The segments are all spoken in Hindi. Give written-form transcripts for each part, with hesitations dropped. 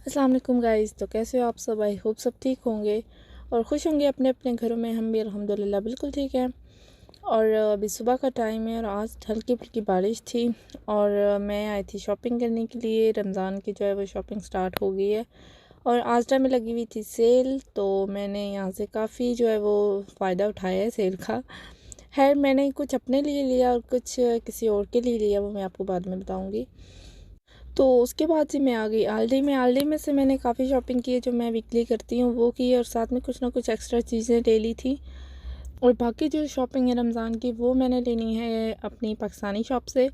अस्सलाम वालेकुम गाइस। तो कैसे हो आप सब? आई होप सब ठीक होंगे और खुश होंगे अपने अपने घरों में। हम भी अल्हम्दुलिल्लाह बिल्कुल ठीक हैं। और अभी सुबह का टाइम है और आज हल्की फुल्की बारिश थी और मैं आई थी शॉपिंग करने के लिए। रमज़ान की जो है वो शॉपिंग स्टार्ट हो गई है और आजटा में लगी हुई थी सेल, तो मैंने यहाँ से काफ़ी जो है वो फ़ायदा उठाया है सेल का। खैर, मैंने कुछ अपने लिए लिया और कुछ किसी और के लिए लिया, वो मैं आपको बाद में बताऊँगी। तो उसके बाद से मैं आ गई आलडी में से मैंने काफ़ी शॉपिंग की है जो मैं वीकली करती हूँ वो की, और साथ में कुछ ना कुछ एक्स्ट्रा चीज़ें ले ली थी। और बाकी जो शॉपिंग है रमज़ान की वो मैंने लेनी है अपनी पाकिस्तानी शॉप से,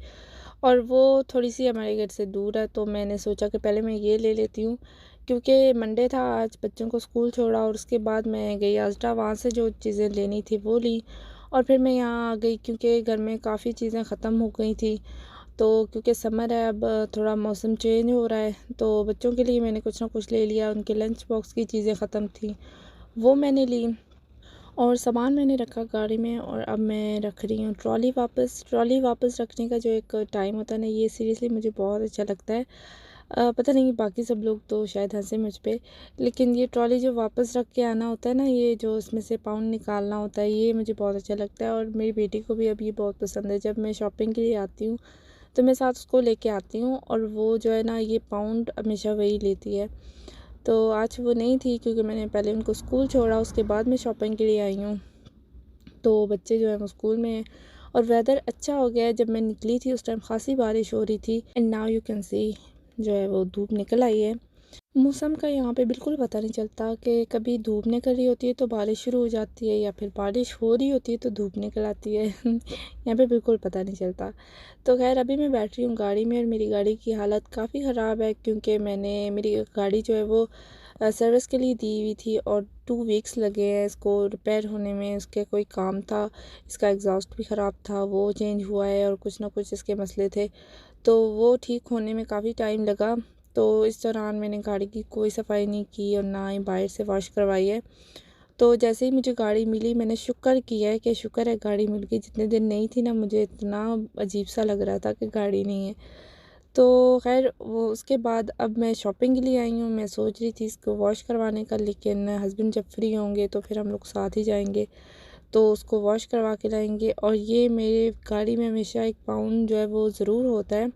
और वो थोड़ी सी हमारे घर से दूर है, तो मैंने सोचा कि पहले मैं ये ले लेती हूँ क्योंकि मंडे था, आज बच्चों को स्कूल छोड़ा और उसके बाद मैं गई आजटा, वहाँ से जो चीज़ें लेनी थी वो ली। और फिर मैं यहाँ आ गई क्योंकि घर में काफ़ी चीज़ें ख़त्म हो गई थी। तो क्योंकि समर है, अब थोड़ा मौसम चेंज हो रहा है, तो बच्चों के लिए मैंने कुछ ना कुछ ले लिया। उनके लंच बॉक्स की चीज़ें ख़त्म थी वो मैंने ली, और सामान मैंने रखा गाड़ी में। और अब मैं रख रही हूँ ट्रॉली वापस रखने का जो एक टाइम होता है ना, ये सीरियसली मुझे बहुत अच्छा लगता है। पता नहीं बाकी सब लोग तो शायद हंसे मुझ पे, लेकिन ये ट्रॉली जो वापस रख के आना होता है ना, ये जो इसमें से पाउंड निकालना होता है, ये मुझे बहुत अच्छा लगता है। और मेरी बेटी को भी अब ये बहुत पसंद है। जब मैं शॉपिंग के लिए आती हूँ तो मैं साथ उसको लेके आती हूँ, और वो जो है ना ये पाउंड हमेशा वही लेती है। तो आज वो नहीं थी क्योंकि मैंने पहले उनको स्कूल छोड़ा, उसके बाद मैं शॉपिंग के लिए आई हूँ। तो बच्चे जो है वो स्कूल में हैं और वेदर अच्छा हो गया है। जब मैं निकली थी उस टाइम खासी बारिश हो रही थी, and now you can see जो है वो धूप निकल आई है। मौसम का यहाँ पे बिल्कुल पता नहीं चलता कि कभी धूप निकल रही होती है तो बारिश शुरू हो जाती है, या फिर बारिश हो रही होती है तो धूप निकल आती है। यहाँ पे बिल्कुल पता नहीं चलता। तो खैर, अभी मैं बैठ रही हूँ गाड़ी में और मेरी गाड़ी की हालत काफ़ी ख़राब है क्योंकि मेरी गाड़ी जो है वो सर्विस के लिए दी हुई थी और 2 वीक्स लगे हैं इसको रिपेयर होने में। इसके कोई काम था, इसका एग्ज़ॉस्ट भी ख़राब था, वो चेंज हुआ है, और कुछ ना कुछ इसके मसले थे, तो वो ठीक होने में काफ़ी टाइम लगा। तो इस दौरान मैंने गाड़ी की कोई सफाई नहीं की और ना ही बाहर से वॉश करवाई है। तो जैसे ही मुझे गाड़ी मिली मैंने शुक्र किया है कि शुक्र है गाड़ी मिल गई। जितने दिन नहीं थी ना, मुझे इतना अजीब सा लग रहा था कि गाड़ी नहीं है। तो खैर, वो उसके बाद अब मैं शॉपिंग के लिए आई हूँ। मैं सोच रही थी इसको वॉश करवाने का, लेकिन हस्बैंड जब फ्री होंगे तो फिर हम लोग साथ ही जाएंगे, तो उसको वॉश करवा के लाएंगे। और ये मेरे गाड़ी में हमेशा एक पाउंड जो है वो ज़रूर होता है।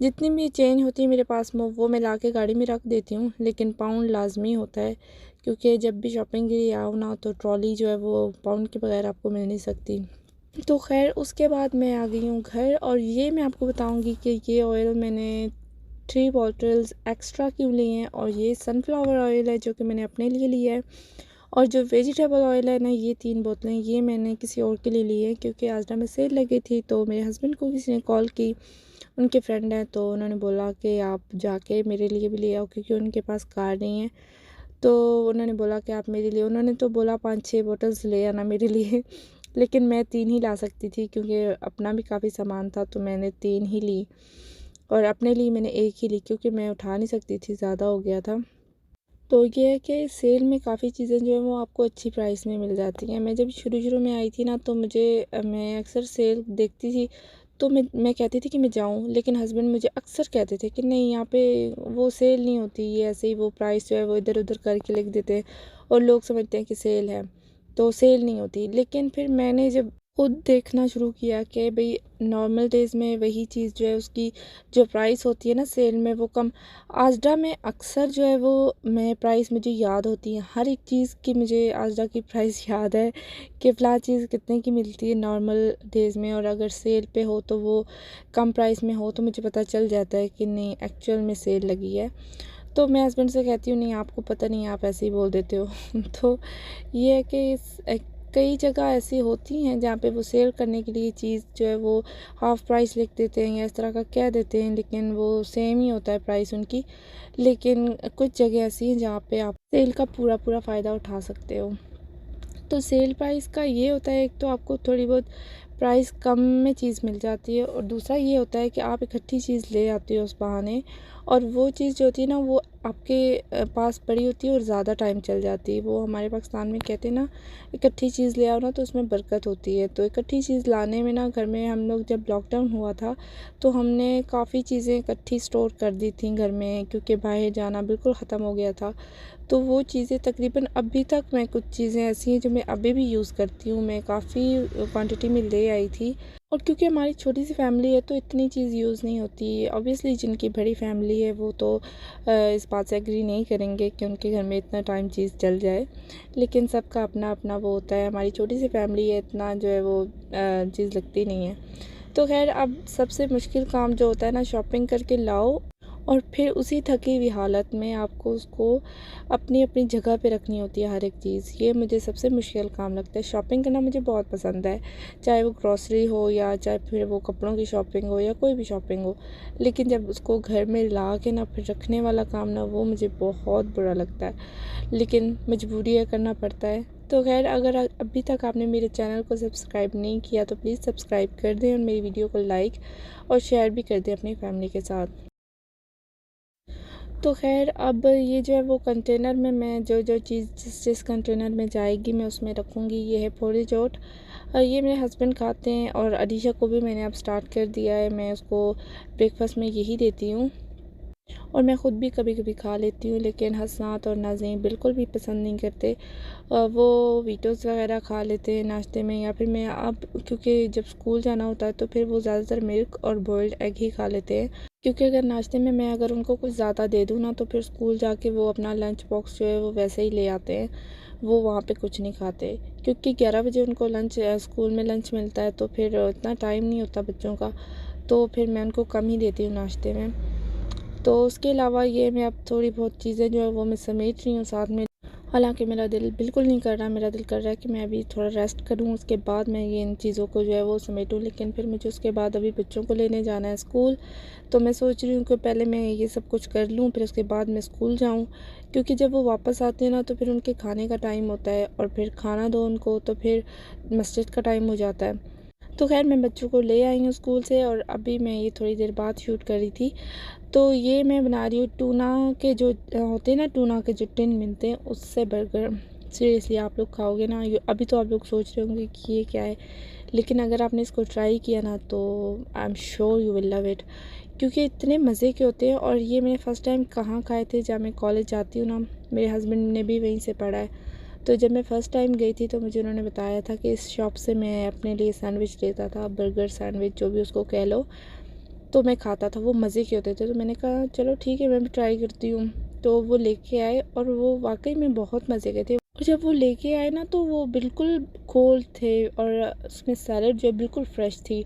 जितनी भी चेंज होती है मेरे पास में वो मैं ला के गाड़ी में रख देती हूँ, लेकिन पाउंड लाजमी होता है क्योंकि जब भी शॉपिंग के लिए आओ ना, तो ट्रॉली जो है वो पाउंड के बगैर आपको मिल नहीं सकती। तो खैर, उसके बाद मैं आ गई हूँ घर, और ये मैं आपको बताऊँगी कि ये ऑयल मैंने 3 बॉटल्स एक्स्ट्रा क्यों ली हैं। और ये सनफ्लावर ऑयल है जो कि मैंने अपने लिए लिया है, और जो वेजिटेबल ऑयल है ना, ये 3 बोतलें ये मैंने किसी और के लिए ली है क्योंकि आज ना में सेल लगी थी। तो मेरे हस्बैंड को किसी ने कॉल की, उनके फ्रेंड हैं, तो उन्होंने बोला कि आप जाके मेरे लिए भी ले आओ क्योंकि उनके पास कार नहीं है। तो उन्होंने बोला कि आप मेरे लिए, उन्होंने तो बोला 5-6 बॉटल्स ले आना मेरे लिए। लेकिन मैं 3 ही ला सकती थी क्योंकि अपना भी काफ़ी सामान था, तो मैंने 3 ही ली, और अपने लिए मैंने एक ही ली क्योंकि मैं उठा नहीं सकती थी, ज़्यादा हो गया था। तो ये है कि सेल में काफ़ी चीज़ें जो है वो आपको अच्छी प्राइस में मिल जाती हैं। मैं जब शुरू शुरू में आई थी ना, तो मैं अक्सर सेल देखती थी, तो मैं कहती थी कि मैं जाऊं, लेकिन हस्बैंड मुझे अक्सर कहते थे कि नहीं, यहाँ पे वो सेल नहीं होती, ये ऐसे ही वो प्राइस जो है वो इधर उधर करके लिख देते हैं और लोग समझते हैं कि सेल है, तो सेल नहीं होती। लेकिन फिर मैंने जब खुद देखना शुरू किया कि भाई नॉर्मल डेज़ में वही चीज़ जो है उसकी जो प्राइस होती है ना सेल में, वो कम। आजडा में अक्सर जो है वो मैं प्राइस मुझे याद होती है, हर एक चीज़ की मुझे आजडा की प्राइस याद है कि फ़लाँ चीज़ कितने की मिलती है नॉर्मल डेज़ में, और अगर सेल पे हो तो वो कम प्राइस में हो, तो मुझे पता चल जाता है कि नहीं एक्चुअल में सेल लगी है। तो मैं हस्बैंड से कहती हूँ नहीं, आपको पता नहीं, आप ऐसे ही बोल देते हो। तो ये है कि कई जगह ऐसी होती हैं जहाँ पे वो सेल करने के लिए चीज़ जो है वो हाफ़ प्राइस लिख देते हैं या इस तरह का कह देते हैं, लेकिन वो सेम ही होता है प्राइस उनकी। लेकिन कुछ जगह ऐसी हैं जहाँ पे आप सेल का पूरा पूरा फ़ायदा उठा सकते हो। तो सेल प्राइस का ये होता है, एक तो आपको थोड़ी बहुत प्राइस कम में चीज़ मिल जाती है, और दूसरा ये होता है कि आप इकट्ठी चीज़ ले आते हो उस बहाने, और वो चीज़ जो होती है ना वो आपके पास पड़ी होती है और ज़्यादा टाइम चल जाती है। वो हमारे पाकिस्तान में कहते हैं ना, इकट्ठी चीज़ ले आओ ना तो उसमें बरकत होती है। तो इकट्ठी चीज़ लाने में ना, घर में हम लोग जब लॉकडाउन हुआ था तो हमने काफ़ी चीज़ें इकट्ठी स्टोर कर दी थी घर में, क्योंकि बाहर जाना बिल्कुल ख़त्म हो गया था। तो वो चीज़ें तकरीबन अभी तक, मैं कुछ चीज़ें ऐसी हैं जो मैं अभी भी यूज़ करती हूँ, मैं काफ़ी क्वांटिटी में ले आई थी। और क्योंकि हमारी छोटी सी फैमिली है तो इतनी चीज़ यूज़ नहीं होती। ऑब्वियसली जिनकी बड़ी फैमिली है वो तो इस बात से एग्री नहीं करेंगे कि उनके घर में इतना टाइम चीज़ चल जाए, लेकिन सबका अपना अपना वो होता है। हमारी छोटी सी फैमिली है, इतना जो है वो चीज़ लगती नहीं है। तो खैर, अब सबसे मुश्किल काम जो होता है ना, शॉपिंग करके लाओ और फिर उसी थकी हुई हालत में आपको उसको अपनी अपनी जगह पे रखनी होती है हर एक चीज़। ये मुझे सबसे मुश्किल काम लगता है। शॉपिंग करना मुझे बहुत पसंद है, चाहे वो ग्रॉसरी हो या चाहे फिर वो कपड़ों की शॉपिंग हो या कोई भी शॉपिंग हो, लेकिन जब उसको घर में ला के ना फिर रखने वाला काम ना, वो मुझे बहुत बुरा लगता है, लेकिन मजबूरी है, करना पड़ता है। तो खैर, अगर अभी तक आपने मेरे चैनल को सब्सक्राइब नहीं किया तो प्लीज़ सब्सक्राइब कर दें और मेरी वीडियो को लाइक और शेयर भी कर दें अपनी फैमिली के साथ। तो ख़ैर, अब ये जो है वो कंटेनर में मैं जो जो चीज़ जिस जिस कंटेनर में जाएगी मैं उसमें रखूँगी। ये है पोरीज ओट, ये मेरे हस्बैंड खाते हैं और अलीशा को भी मैंने अब स्टार्ट कर दिया है। मैं उसको ब्रेकफास्ट में यही देती हूँ और मैं ख़ुद भी कभी कभी खा लेती हूँ, लेकिन हसनात और नाज़ीम बिल्कुल भी पसंद नहीं करते। वो वीटोज़ वगैरह खा लेते हैं नाश्ते में, या फिर मैं अब, क्योंकि जब स्कूल जाना होता है तो फिर वो ज़्यादातर मिल्क और बॉइल्ड एग ही खा लेते हैं। क्योंकि अगर नाश्ते में मैं अगर उनको कुछ ज़्यादा दे दूँ ना तो फिर स्कूल जाके वो अपना लंच बॉक्स जो है वो वैसे ही ले आते हैं, वो वहाँ पे कुछ नहीं खाते। क्योंकि 11 बजे उनको लंच स्कूल में लंच मिलता है, तो फिर इतना टाइम नहीं होता बच्चों का, तो फिर मैं उनको कम ही देती हूँ नाश्ते में। तो उसके अलावा ये मैं अब थोड़ी बहुत चीज़ें जो है वो मैं समेट रही हूँ साथ में। हालांकि मेरा दिल बिल्कुल नहीं कर रहा, मेरा दिल कर रहा है कि मैं अभी थोड़ा रेस्ट करूँ, उसके बाद मैं ये इन चीज़ों को जो है वो समेटूँ, लेकिन फिर मुझे उसके बाद अभी बच्चों को लेने जाना है स्कूल। तो मैं सोच रही हूँ कि पहले मैं ये सब कुछ कर लूँ, फिर उसके बाद मैं स्कूल जाऊँ, क्योंकि जब वो वापस आते हैं ना तो फिर उनके खाने का टाइम होता है और फिर खाना दो उनको, तो फिर मस्जिद का टाइम हो जाता है। तो खैर, मैं बच्चों को ले आई हूँ स्कूल से और अभी मैं ये थोड़ी देर बाद शूट कर रही थी। तो ये मैं बना रही हूँ टूना के जो होते हैं ना, टूना के जो टिन मिलते हैं उससे बर्गर। सीरियसली आप लोग खाओगे ना, अभी तो आप लोग सोच रहे होंगे कि ये क्या है, लेकिन अगर आपने इसको ट्राई किया ना तो I am sure you will love it, क्योंकि इतने मज़े के होते हैं। और ये मैंने फ़र्स्ट टाइम कहाँ खाए थे, जब मैं कॉलेज जाती हूँ ना, मेरे हस्बैंड ने भी वहीं से पढ़ा है, तो जब मैं फ़र्स्ट टाइम गई थी तो मुझे उन्होंने बताया था कि इस शॉप से मैं अपने लिए सैंडविच लेता था, बर्गर सैंडविच जो भी उसको कह लो, तो मैं खाता था, वो मज़े के होते थे। तो मैंने कहा चलो ठीक है, मैं भी ट्राई करती हूँ। तो वो लेके आए और वो वाकई में बहुत मज़े के थे। और जब वो लेके आए ना तो वो बिल्कुल कोल्ड थे और उसमें सैलड जो है बिल्कुल फ्रेश थी।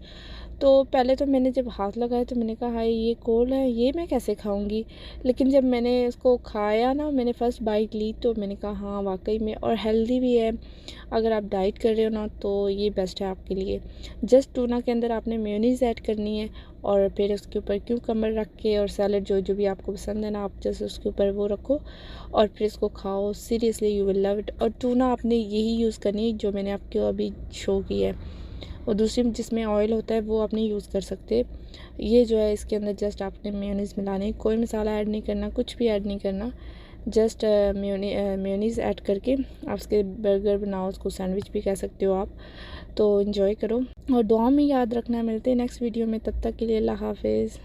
तो पहले तो मैंने जब हाथ लगाया तो मैंने कहा हाय ये कोल्ड है, ये मैं कैसे खाऊंगी। लेकिन जब मैंने उसको खाया ना, मैंने फ़र्स्ट बाइट ली तो मैंने कहा हाँ वाकई में, और हेल्दी भी है। अगर आप डाइट कर रहे हो ना तो ये बेस्ट है आपके लिए। जस्ट टूना के अंदर आपने मेयोनीज़ ऐड करनी है और फिर उसके ऊपर क्यूकम्बर रख के और सैलड जो जो भी आपको पसंद है ना, आप जस्ट उसके ऊपर वो रखो और फिर इसको खाओ। Seriously you will love it. और टूना आपने यही यूज़ करनी है जो मैंने आपको अभी शो की है, और दूसरी जिसमें ऑयल होता है वो आप नहीं यूज़ कर सकते। ये जो है इसके अंदर जस्ट आपने मेयोनीज़ मिलानी, कोई मसाला ऐड नहीं करना, कुछ भी ऐड नहीं करना। जस्ट मेयोनीज़ ऐड करके आप उसके बर्गर बनाओ, उसको सैंडविच भी कह सकते हो आप। तो इन्जॉय करो और दुआ में याद रखना। मिलते हैं नेक्स्ट वीडियो में, तब तक के लिए अल्लाह हाफिज़।